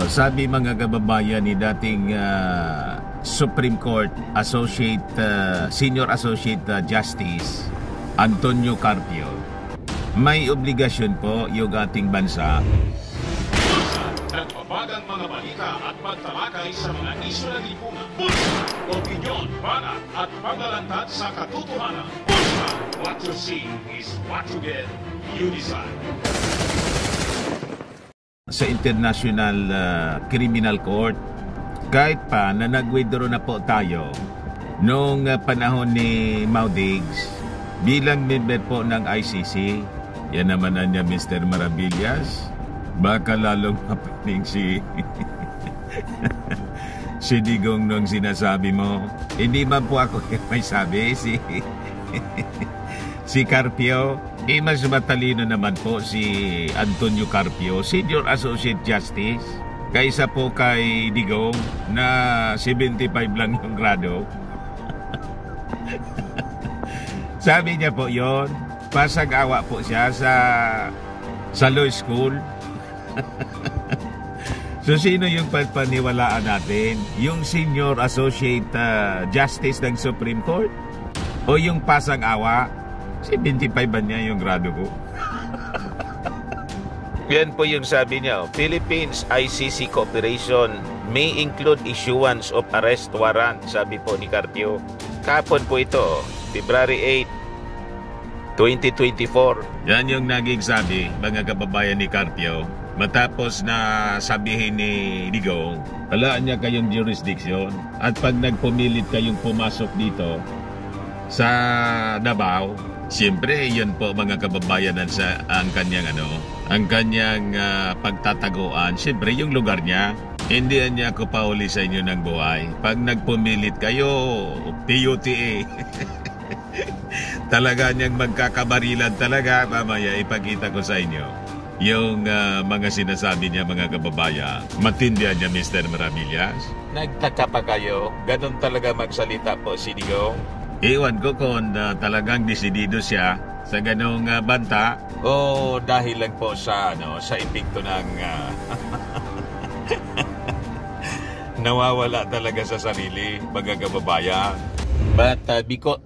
Sabi mga kababayan ni dating Supreme Court Senior Associate Justice Antonio Carpio, may obligasyon po yung ating bansa nagpapagang mga balita at pagtalakay sa mga isyu ng lipunan. Bulsa, opinyon, balat at paglalantad sa katotohanan. Bulsa, what you see is what you get. You decide. Sa International Criminal Court, kahit pa na nag-withdraw na po tayo noong panahon ni Mau Diggs bilang member po ng ICC, yan naman na niya Mr. Maravillas, baka lalong mapiling si si Digong nung sinasabi mo. Hindi man po ako may sabi, si Carpio, mas matalino naman po si Antonio Carpio, Senior Associate Justice, kaysa po kay Digong na 75 lang yung grado. Sabi niya po yon, pasag-awa po siya sa law school. So sino yung paniwalaan natin? Yung Senior Associate Justice ng Supreme Court? O yung pasag-awa? 75 ba niya yung grado ko? Yan po yung sabi niya. Philippines ICC cooperation may include issuance of arrest warrant, sabi po ni Carpio. Kapon po ito, February 8, 2024. Yan yung naging sabi, mga kababayan ni Carpio. Matapos na sabihin ni Digong, talaan niya kayong jurisdiction at pag nagpumilit kayong pumasok dito sa Davao, siyempre yun po mga kababayan sa ang kanyang pagtataguan. Siyempre yung lugar niya, hindi niya ko pauli sa inyo ng buhay. Pag nagpumilit kayo, PUTA. Talaga niyang magkakabarilan talaga. Mamaya ipakita ko sa inyo yung mga sinasabi niya mga kababayan. Matindihan niya Mr. Maravillas. Nagtaka pa kayo, ganun talaga magsalita po si Digong. Iwan ko kung talagang desidido siya sa ganung banta o dahil lang po sa epekto ng nawawala talaga sa sarili, mga kababayan. But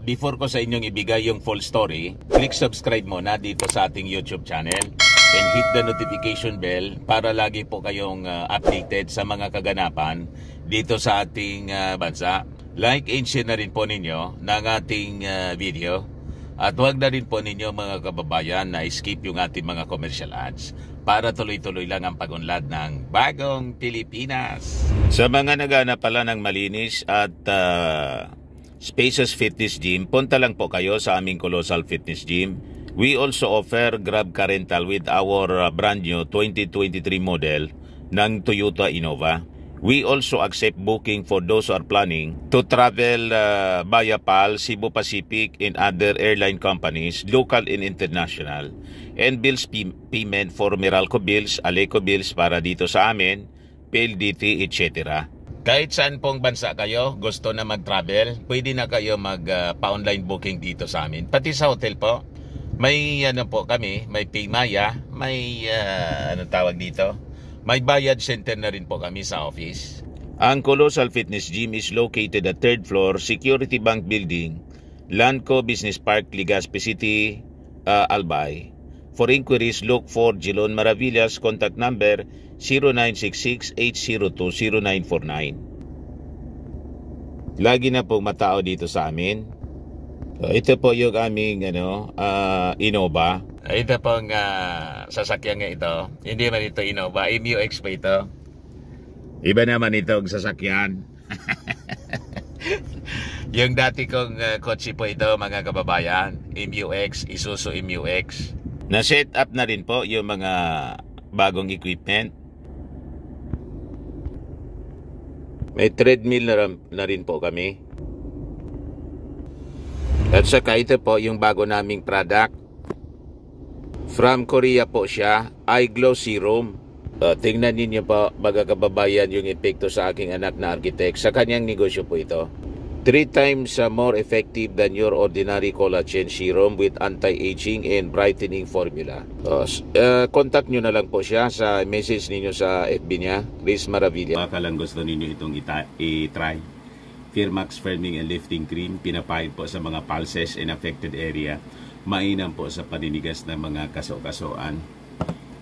before ko sa inyong ibigay yung full story, click subscribe muna dito sa ating YouTube channel and hit the notification bell para lagi po kayong updated sa mga kaganapan dito sa ating bansa. Like and share na rin po ninyo ng ating video. At huwag na rin po ninyo mga kababayan na skip yung ating mga commercial ads para tuloy-tuloy lang ang pag-unlad ng bagong Pilipinas. Sa mga naghanap pala ng malinis at spacious fitness gym, punta lang po kayo sa aming Colossal Fitness Gym. We also offer Grab Car Rental with our brand new 2023 model ng Toyota Innova. We also accept booking for those who are planning to travel via PAL, Cebu Pacific, and other airline companies, local and international. And bills payment for Meralco bills, Aleco bills para dito sa amin, PLDT, etc. Kahit saan pong bansa kayo, gusto na mag-travel, pwede na kayo mag-pa-online booking dito sa amin. Pati sa hotel po, may po kami, may Paymaya, may tawag dito? May bayad center na rin po kami sa office. Ang Colossal Fitness Gym is located at 3rd floor, Security Bank Building, Lanco Business Park, Legazpi City, Albay. For inquiries, look for Jilon Maravillas. Contact number 0966-802-0949. Lagi na pong matao dito sa amin. Ito po yung aming Innova. Ito pong sasakyan nga ito. Hindi man ito Innova, MUX pa ito. Iba naman itong sasakyan. Yung dati kong kotse po ito mga kababayan, MUX, Isuzu MUX. Na-set up na rin po yung mga bagong equipment. May treadmill na rin po kami. At saka ito po yung bago naming product. From Korea po siya, Eye Glow Serum. Tingnan ninyo po mga kababayan yung epekto sa aking anak na architect. Sa kanyang negosyo po ito. 3 times more effective than your ordinary collagen serum with anti-aging and brightening formula. Contact nyo na lang po siya sa message ninyo sa FB niya, Riz Maravilla. Baka lang gusto ninyo itong i-try. Firmax Firming and Lifting Cream, pinapahid po sa mga pulses in affected area. Mainam po sa paninigas ng mga kaso-kasoan.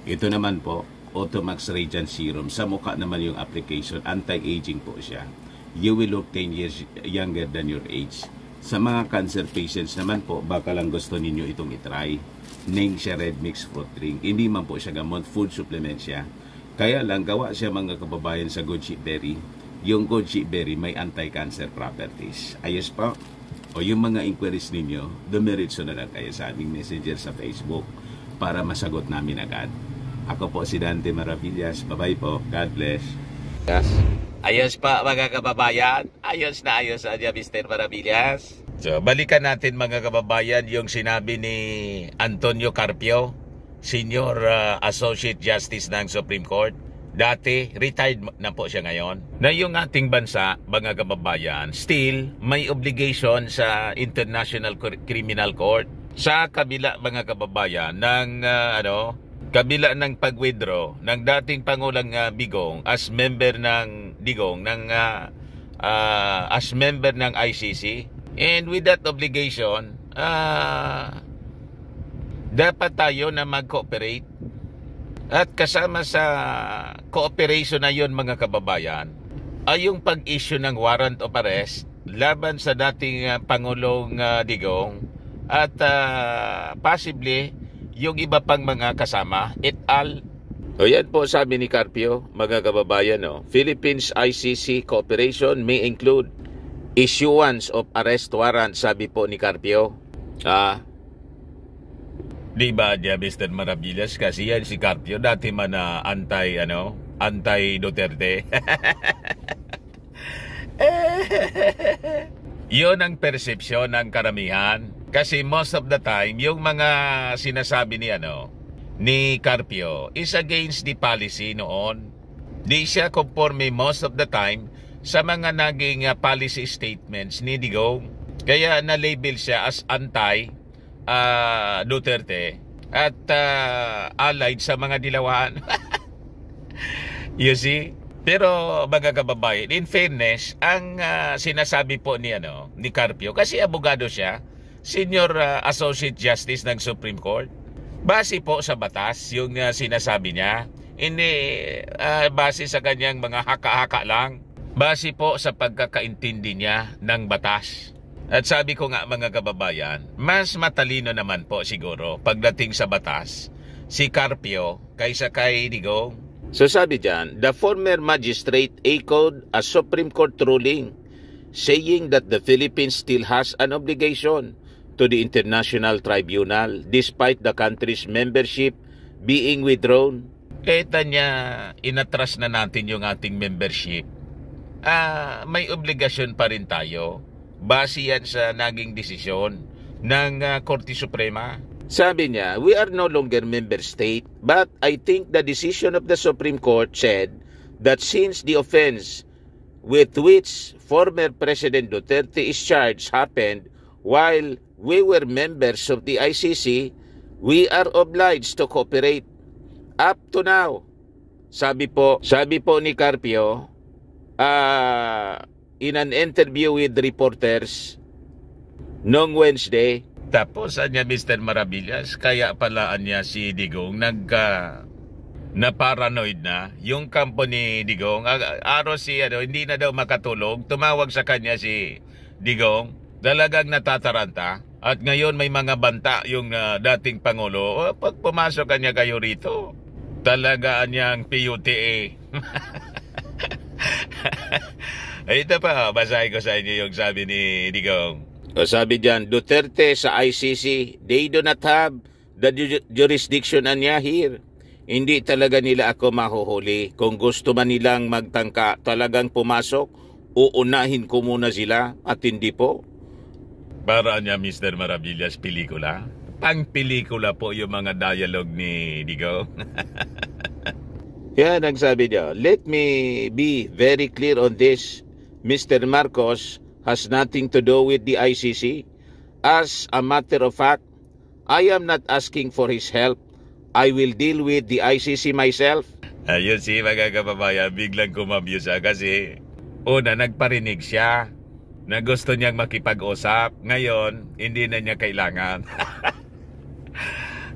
Ito naman po, Automax Radiant Serum. Sa mukha naman yung application, anti-aging po siya. You will look 10 years younger than your age. Sa mga cancer patients naman po, baka lang gusto ninyo itong itry. Ningxia Red Mix Fruit Drink. Hindi man po siya gamot, food supplement siya. Kaya lang, gawa siya mga kababayan sa goji berry. Yung goji berry may anti-cancer properties. Ayos po. O yung mga inquiries ninyo, dumiritso na lang kayo sa aming messenger sa Facebook para masagot namin agad. Ako po si Dante Maravillas. Bye-bye po. God bless. Yes. Ayos pa mga kababayan. Ayos na Mr. Maravillas. So, balikan natin mga kababayan yung sinabi ni Antonio Carpio, Senior Associate Justice ng Supreme Court. Dati, retired na po siya ngayon. Na yung ating bansa, mga kababayan, still may obligation sa International Criminal Court. Sa kabila mga kababayan ng kabila ng pag-withdraw ng dating Pangulong Digong as member ng as member ng ICC, and with that obligation dapat tayo na mag-cooperate, at kasama sa cooperation na yon mga kababayan ay yung pag-issue ng warrant of arrest laban sa dating Pangulong Digong at possibly yung iba pang mga kasama, et al. O yan po sabi ni Carpio, mga kababayan, Philippines ICC cooperation may include issuance of arrest warrant, sabi po ni Carpio. Di ba dia Mr. Maravillas, kasi yan si Carpio dati man na anti Duterte. Yun ang persepsyon ng karamihan. Kasi most of the time, yung mga sinasabi ni Carpio is against the policy noon. Di siya conforme most of the time sa mga naging policy statements ni Digong. Kaya na-label siya as anti-Duterte at allied sa mga dilawan. You see? Pero mga kababayan, in fairness, ang sinasabi po ni Carpio, kasi abogado siya, Senior Associate Justice ng Supreme Court, base po sa batas yung sinasabi niya, hindi base sa kanyang mga haka-haka lang, base po sa pagkakaintindi niya ng batas. At sabi ko nga mga kababayan, mas matalino naman po siguro pagdating sa batas si Carpio kaysa kay Digong. So sabi diyan, the former magistrate echoed a Supreme Court ruling saying that the Philippines still has an obligation to the International Tribunal despite the country's membership being withdrawn. Kita niya, inatras na natin yung ating membership. May obligasyon pa rin tayo. Base yan sa naging desisyon ng Korte Suprema. Sabi niya, we are no longer member state, but I think the decision of the Supreme Court said that since the offense with which former President Duterte is charged happened while we were members of the ICC, we are obliged to cooperate. Up to now, sabi po ni Carpio in an interview with reporters noong Wednesday. Tapos niya Mr. Maravillas, kaya palaan niya si Digong na paranoid na yung kampo ni Digong. Hindi na daw makatulog. Tumawag sa kanya si Digong, talagang natataranta. At ngayon may mga banta yung dating Pangulo. Pag pumasok kanya kayo rito, talaga niyang PUTA. Ito pa, basahin ko sa inyo yung sabi ni Digong. Sabi diyan, Duterte sa ICC, they do not have the jurisdiction niya here. Hindi talaga nila ako mahuhuli. Kung gusto man nilang magtangka, talagang pumasok, uunahin ko muna sila at hindi po. Para niya Mr. Maravillas, pelikula. Pang-pelikula po yung mga dialogue ni Digong. Yan ang sabi niya. Let me be very clear on this. Mr. Marcos has nothing to do with the ICC. As a matter of fact, I am not asking for his help. I will deal with the ICC myself. Ayun si mga kababayan, biglang kumambyo siya kasi una nagparinig siya na gusto niyang makipag-usap. Ngayon, hindi na niya kailangan.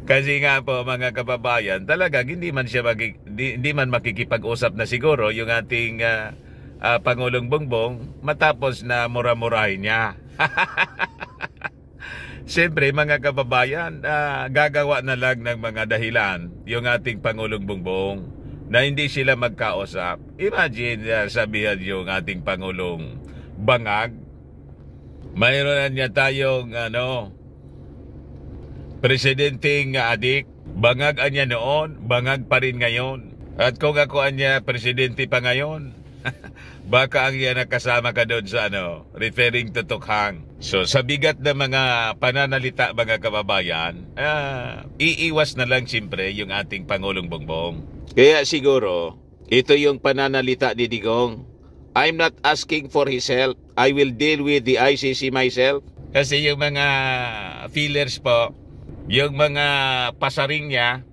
Kasi nga po mga kababayan, talagang hindi man makikipag-usap na siguro yung ating Pangulong Bongbong matapos na mura-murahin niya. Siyempre mga kababayan, gagawa na lang ng mga dahilan yung ating Pangulong Bongbong na hindi sila magkausap. Imagine, sabihan yung ating Pangulong bangag. Mayroon na niya tayong presidenteng adik. Bangag anya noon, bangag pa rin ngayon. At kung ako anya presidente pa ngayon, baka ang yan nakasama ka doon sa referring to Tukhang. So sa bigat na mga pananalita mga kababayan, iiwas na lang siyempre yung ating Pangulong Bongbong. Kaya siguro, ito yung pananalita ni Digong. I'm not asking for his help. I will deal with the ICC myself. Kasi yung mga feelers po, yung mga pasaring niya,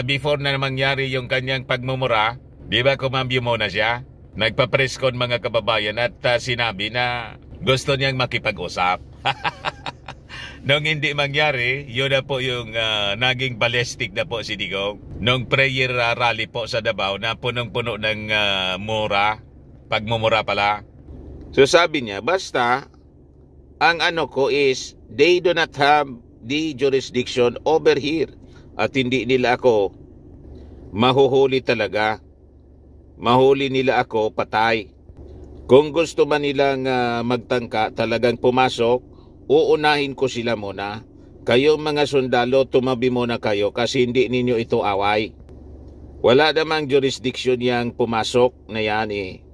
before na mangyari yung kanyang pagmumura, di ba kumambyo muna siya? Nagpa-press con mga kababayan at sinabi na gusto niyang makipag-usap. Nung hindi mangyari, yun na po yung naging ballistic na po si Digong. Nung prayer rally po sa Davao na punong-puno ng pagmumura pala. So sabi niya, basta ang ko is they do not have the jurisdiction over here at hindi nila ako mahuhuli talaga. Mahuli nila ako, patay. Kung gusto man nilang magtangka, talagang pumasok, uunahin ko sila muna. Kayong mga sundalo, tumabi muna kayo kasi hindi ninyo ito away. Wala namang jurisdiction yang pumasok na yan eh.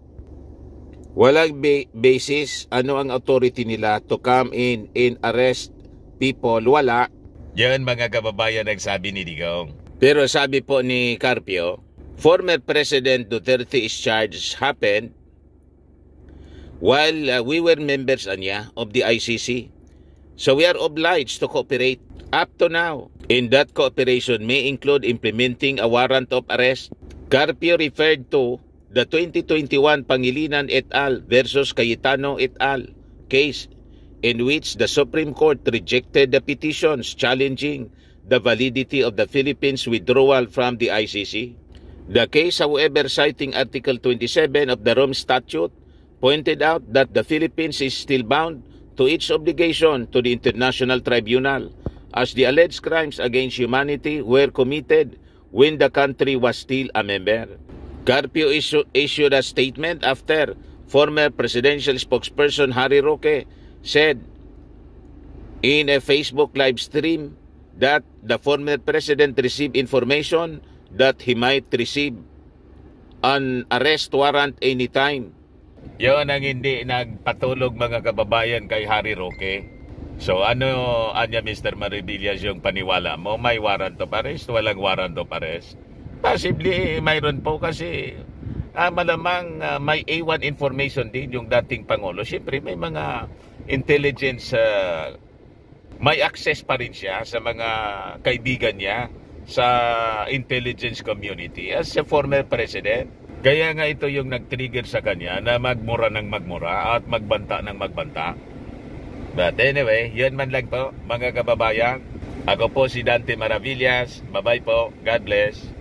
Walang basis, ano ang authority nila to come in and arrest people, wala. Yan mga kababayan ang sabi ni Digong. Pero sabi po ni Carpio, former President Duterte's charge happened while we were members of the ICC. So we are obliged to cooperate up to now. And that cooperation may include implementing a warrant of arrest. Carpio referred to the 2021 Pangilinan et al. Versus Cayetano et al. Case in which the Supreme Court rejected the petitions challenging the validity of the Philippines' withdrawal from the ICC. The case, however, citing Article 27 of the Rome Statute, pointed out that the Philippines is still bound to its obligation to the International Tribunal as the alleged crimes against humanity were committed when the country was still a member. Carpio issued a statement after former presidential spokesperson Harry Roque said in a Facebook live stream that the former president received information that he might receive an arrest warrant anytime. Yun ang hindi nagpatulog mga kababayan kay Harry Roque. So anya Mr. Maribillas yung paniwala mo? May warrant of arrest? Walang warrant of arrest? Possibly mayroon po kasi malamang may A1 information din yung dating Pangulo. Siyempre may mga intelligence, may access pa rin siya sa mga kaibigan niya sa intelligence community as a former president. Kaya nga ito yung nag-trigger sa kanya na magmura ng magmura at magbanta ng magbanta. But anyway, yun man lang po mga kababayan. Ako po si Dante Maravillas. Bye-bye po. God bless.